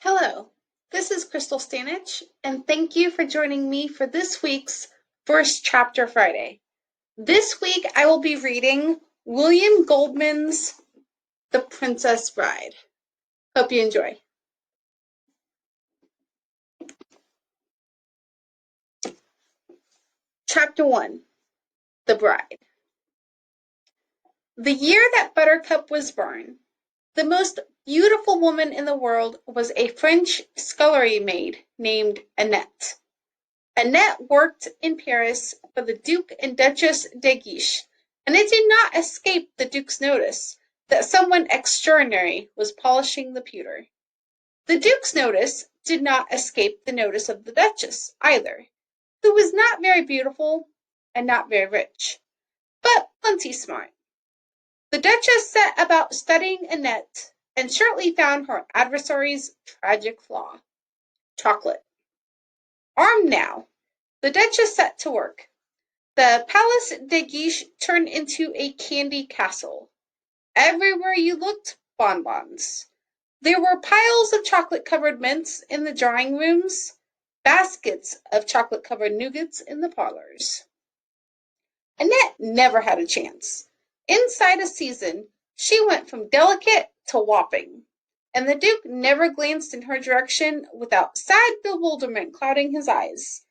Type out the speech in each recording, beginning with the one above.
Hello, this is Crystal Stanich, and thank you for joining me for this week's First Chapter Friday. This week I will be reading William Goldman's The Princess Bride. Hope you enjoy. Chapter 1 The Bride. The year that Buttercup was born, the most beautiful woman in the world was a French scullery maid named Annette. Annette worked in Paris for the Duke and Duchess de Guiche, and it did not escape the Duke's notice that someone extraordinary was polishing the pewter. The Duke's notice did not escape the notice of the Duchess, either, who was not very beautiful and not very rich, but plenty smart. The Duchess set about studying Annette and shortly found her adversary's tragic flaw: chocolate. Armed now, the Duchess set to work. The Palace de Guiche turned into a candy castle. Everywhere you looked, bonbons. There were piles of chocolate-covered mints in the drawing rooms, baskets of chocolate-covered nougats in the parlors. Annette never had a chance. Inside a season, she went from delicate to whopping, and the Duke never glanced in her direction without sad bewilderment clouding his eyes.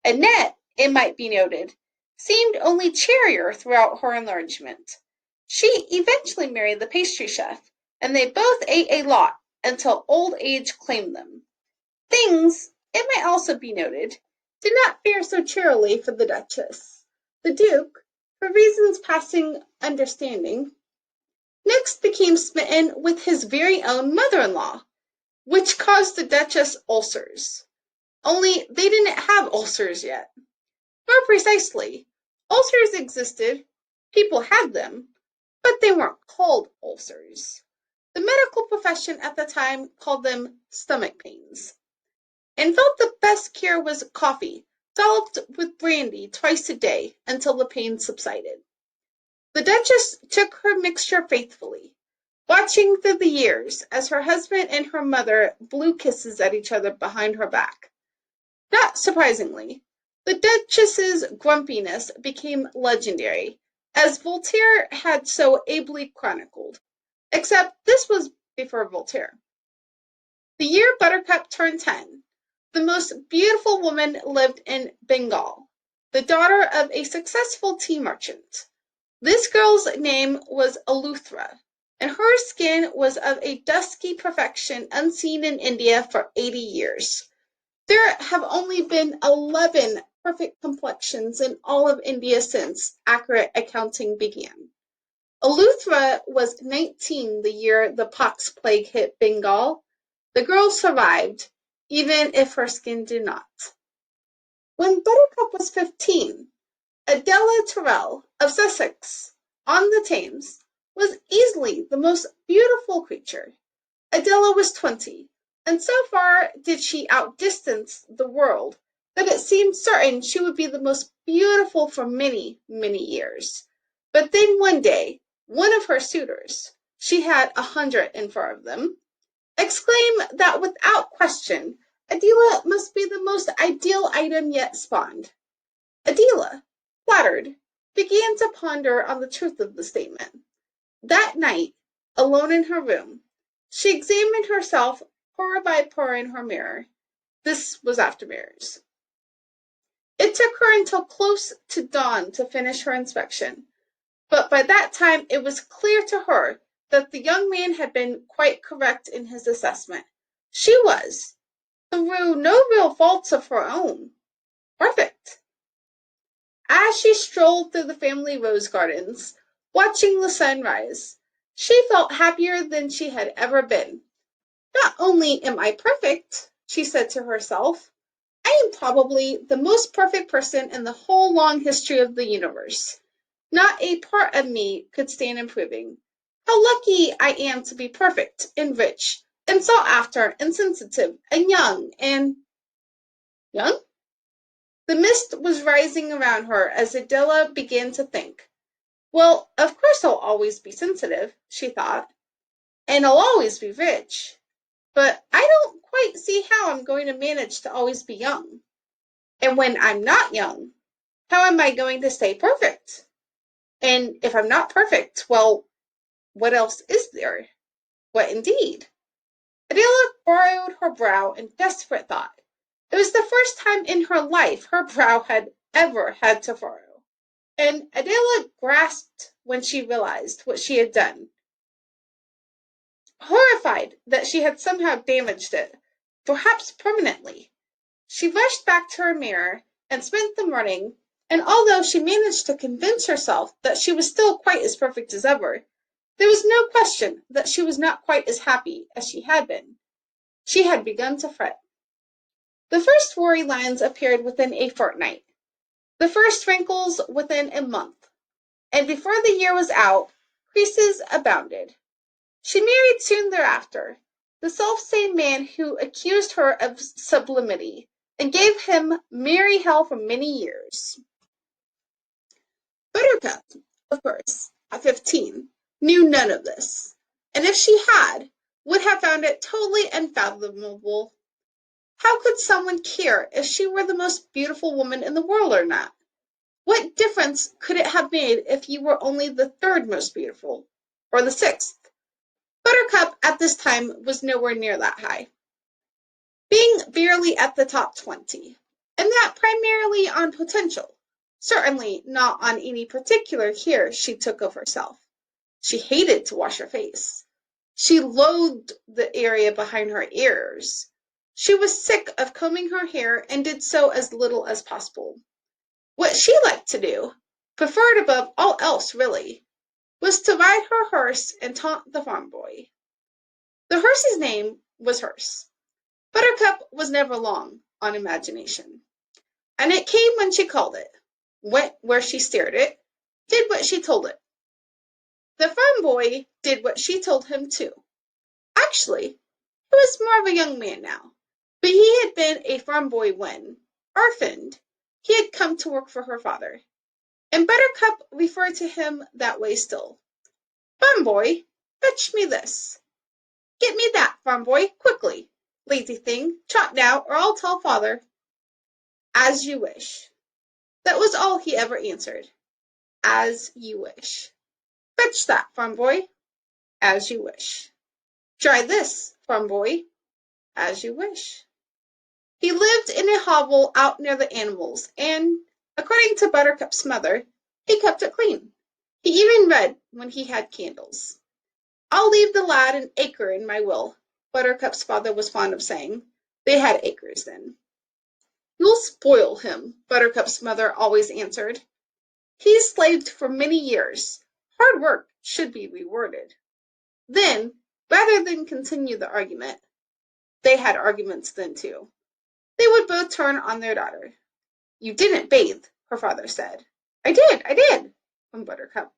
Annette, it might be noted, seemed only cheerier throughout her enlargement. She eventually married the pastry chef, and they both ate a lot until old age claimed them. Things, it might also be noted, did not fare so cheerily for the Duchess. The Duke, for reasons passing understanding, next became smitten with his very own mother-in-law, which caused the Duchess ulcers. Only they didn't have ulcers yet. More precisely, ulcers existed, people had them, but they weren't called ulcers. The medical profession at the time called them stomach pains, and felt the best cure was coffee, dolloped with brandy twice a day until the pain subsided. The Duchess took her mixture faithfully, watching through the years as her husband and her mother blew kisses at each other behind her back. Not surprisingly, the Duchess's grumpiness became legendary, as Voltaire had so ably chronicled, except this was before Voltaire. The year Buttercup turned 10, the most beautiful woman lived in Bengal, the daughter of a successful tea merchant. This girl's name was Eleuthera, and her skin was of a dusky perfection unseen in India for 80 years. There have only been 11 perfect complexions in all of India since accurate accounting began. Eleuthera was 19 the year the pox plague hit Bengal. The girl survived, even if her skin did not. When Buttercup was 15, Adela Tyrrell of Sussex, on the Thames, was easily the most beautiful creature. Adela was 20, and so far did she outdistance the world that it seemed certain she would be the most beautiful for many, many years. But then one day, one of her suitors, she had 104 of them, exclaimed that without question, Adela must be the most ideal item yet spawned. Adela, flattered, began to ponder on the truth of the statement. That night, alone in her room, she examined herself pore by pore in her mirror. This was after mirrors. It took her until close to dawn to finish her inspection, but by that time it was clear to her that the young man had been quite correct in his assessment. She was, through no real faults of her own, perfect. As she strolled through the family rose gardens, watching the sun rise, she felt happier than she had ever been. Not only am I perfect, she said to herself, I am probably the most perfect person in the whole long history of the universe. Not a part of me could stand improving. How lucky I am to be perfect and rich and sought after and sensitive and young and... Young? The mist was rising around her as Adela began to think. Well, of course I'll always be sensitive, she thought, and I'll always be rich. But I don't quite I'm going to manage to always be young? And when I'm not young, how am I going to stay perfect? And if I'm not perfect, well, what else is there? What indeed? Adela furrowed her brow in desperate thought. It was the first time in her life her brow had ever had to furrow, and Adela gasped when she realized what she had done, horrified that she had somehow damaged it, perhaps permanently. She rushed back to her mirror and spent the morning, and although she managed to convince herself that she was still quite as perfect as ever, there was no question that she was not quite as happy as she had been. She had begun to fret. The first worry lines appeared within a fortnight, the first wrinkles within a month, and before the year was out, creases abounded. She married soon thereafter, the self-same man who accused her of sublimity, and gave him merry hell for many years. Buttercup, of course, at 15, knew none of this, and if she had, would have found it totally unfathomable. How could someone care if she were the most beautiful woman in the world or not? What difference could it have made if you were only the third most beautiful, or the sixth? Buttercup at this time was nowhere near that high, being barely at the top 20, and that primarily on potential, certainly not on any particular care she took of herself. She hated to wash her face. She loathed the area behind her ears. She was sick of combing her hair and did so as little as possible. What she liked to do, preferred above all else really, was to ride her horse and taunt the farm boy. The horse's name was Hearse. Buttercup was never long on imagination, and it came when she called it, went where she steered it, did what she told it. The farm boy did what she told him too. Actually, he was more of a young man now, but he had been a farm boy when, orphaned, he had come to work for her father, and Buttercup referred to him that way still. Farm boy, fetch me this. Get me that, farm boy, quickly. Lazy thing, trot now, or I'll tell father. As you wish. That was all he ever answered. As you wish. Fetch that, farm boy. As you wish. Try this, farm boy. As you wish. He lived in a hovel out near the animals, and, according to Buttercup's mother, he kept it clean. He even read when he had candles. I'll leave the lad an acre in my will, Buttercup's father was fond of saying. They had acres then. You'll spoil him, Buttercup's mother always answered. He's slaved for many years. Hard work should be rewarded. Then, rather than continue the argument, they had arguments then too, they would both turn on their daughter. You didn't bathe, her father said. I did, from Buttercup.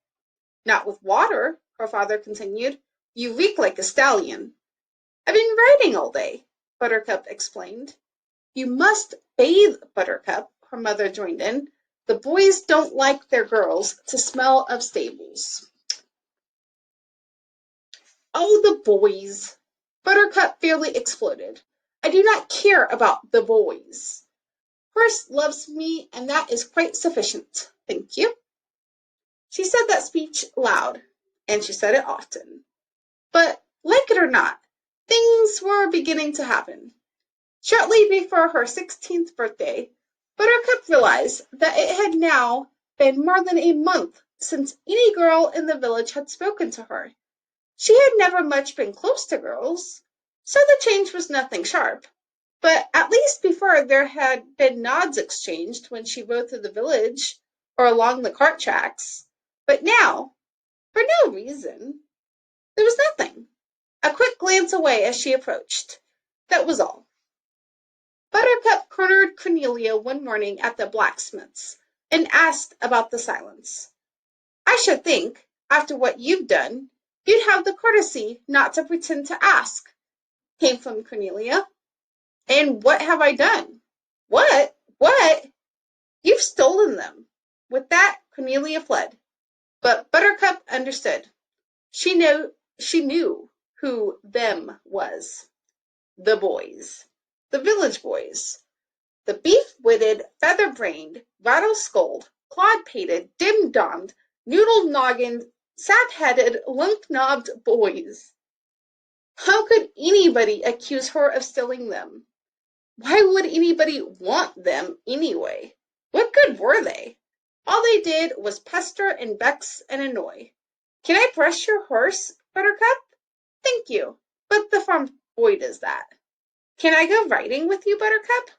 Not with water, her father continued. You reek like a stallion. I've been riding all day, Buttercup explained. You must bathe, Buttercup, her mother joined in. The boys don't like their girls to smell of stables. Oh, the boys! Buttercup fairly exploded. I do not care about the boys. Horace loves me, and that is quite sufficient. Thank you. She said that speech loud, and she said it often. But, like it or not, things were beginning to happen. Shortly before her 16th birthday, Buttercup realized that it had now been more than a month since any girl in the village had spoken to her. She had never much been close to girls, so the change was nothing sharp. But at least before there had been nods exchanged when she rode through the village or along the cart tracks. But now, for no reason, there was nothing. A quick glance away as she approached. That was all. Buttercup cornered Cornelia one morning at the blacksmith's and asked about the silence. I should think, after what you've done, you'd have the courtesy not to pretend to ask, came from Cornelia. And what have I done? What? What? You've stolen them. With that, Cornelia fled. But Buttercup understood. She knew who them was. The boys. The village boys. The beef-witted, feather-brained, rattle-skulled, clod-pated, dim-dommed, noodle-noggined, sap-headed, lunk-knobbed boys. How could anybody accuse her of stealing them? Why would anybody want them anyway? What good were they? All they did was pester and vex and annoy. Can I brush your horse, Buttercup? Thank you, but the farm boy does that. Can I go riding with you, Buttercup?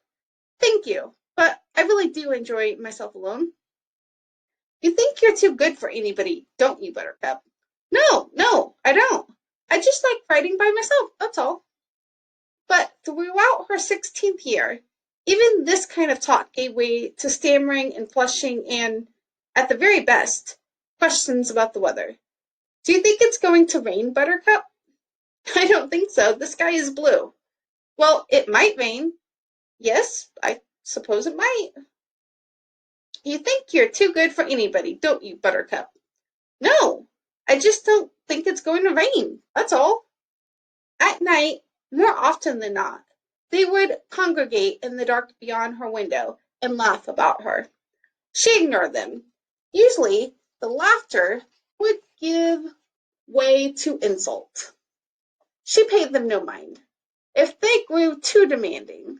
Thank you, but I really do enjoy myself alone. You think you're too good for anybody, don't you, Buttercup? No, no, I don't. I just like riding by myself, that's all. But throughout her 16th year, even this kind of talk gave way to stammering and flushing and, at the very best, questions about the weather. Do you think it's going to rain, Buttercup? I don't think so. The sky is blue. Well, it might rain. Yes, I suppose it might. You think you're too good for anybody, don't you, Buttercup? No, I just don't think it's going to rain. That's all. At night, more often than not, they would congregate in the dark beyond her window and laugh about her. She ignored them. Usually, the laughter would give way to insult. She paid them no mind. If they grew too demanding,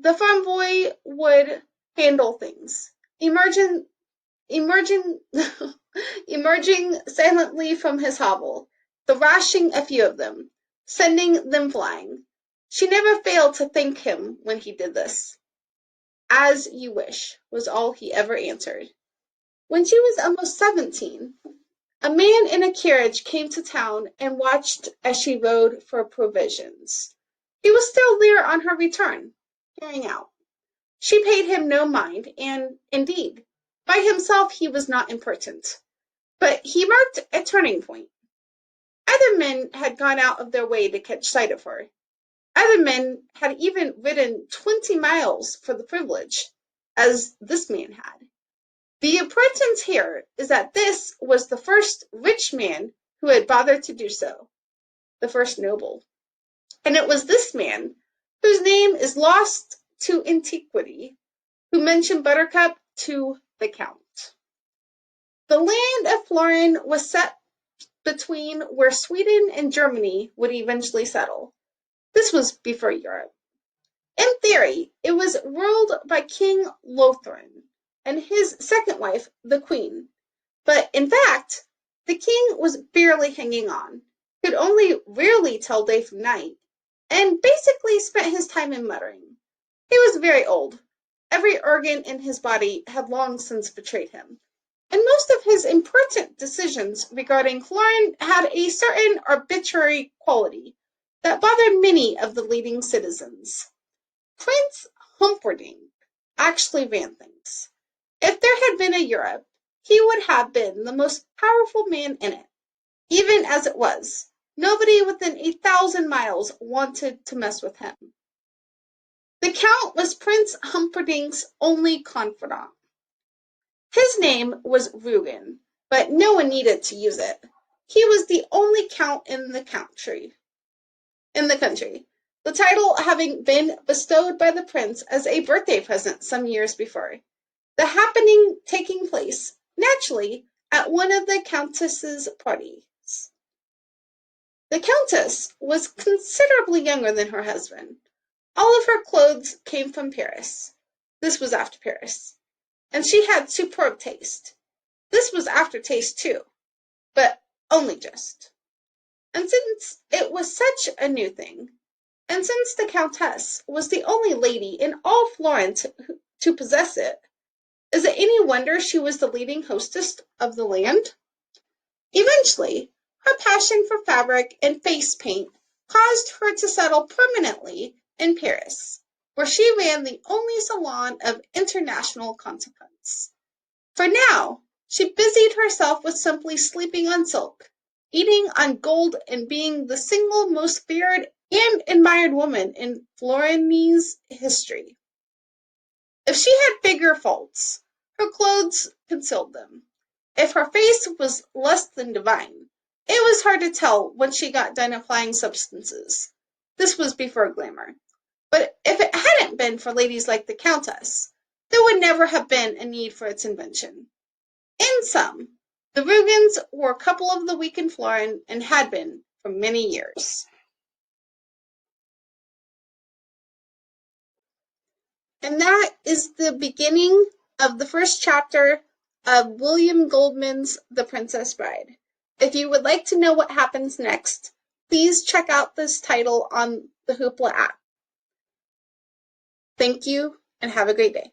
the farm boy would handle things, emerging emerging emerging silently from his hovel, thrashing a few of them, sending them flying. She never failed to thank him when he did this. As you wish, was all he ever answered. When she was almost 17, a man in a carriage came to town and watched as she rode for provisions. He was still there on her return, carrying out. She paid him no mind, and, indeed, by himself he was not impertinent. But he marked a turning point. Other men had gone out of their way to catch sight of her. Other men had even ridden 20 miles for the privilege, as this man had. The importance here is that this was the first rich man who had bothered to do so, the first noble. And it was this man, whose name is lost to antiquity, who mentioned Buttercup to the Count. The land of Florin was set between where Sweden and Germany would eventually settle. This was before Europe. In theory, it was ruled by King Lothrin and his second wife, the Queen. But in fact, the king was barely hanging on, could only rarely tell day from night, and basically spent his time in muttering. He was very old. Every organ in his body had long since betrayed him, and most of his important decisions regarding Florin had a certain arbitrary quality that bothered many of the leading citizens. Prince Humperdinck actually ran things. If there had been a Europe, he would have been the most powerful man in it. Even as it was, nobody within 1,000 miles wanted to mess with him. The Count was Prince Humperdinck's only confidant. His name was Rugen, but no one needed to use it. He was the only count in the country. The title having been bestowed by the prince as a birthday present some years before. The happening taking place, naturally, at one of the Countess's parties. The Countess was considerably younger than her husband. All of her clothes came from Paris. This was after Paris. And she had superb taste. This was after taste, too, but only just. And since it was such a new thing, and since the Countess was the only lady in all Florence to possess it, is it any wonder she was the leading hostess of the land? Eventually, her passion for fabric and face paint caused her to settle permanently in Paris, where she ran the only salon of international consequence. For now, she busied herself with simply sleeping on silk, eating on gold, and being the single most feared and admired woman in Florini's history. If she had bigger faults, her clothes concealed them. If her face was less than divine, it was hard to tell when she got done applying substances. This was before glamour. But if it hadn't been for ladies like the Countess, there would never have been a need for its invention. In sum, the Rugans were a couple of the week in Florin and had been for many years. And that is the beginning of the first chapter of William Goldman's The Princess Bride. If you would like to know what happens next, please check out this title on the Hoopla app. Thank you and have a great day.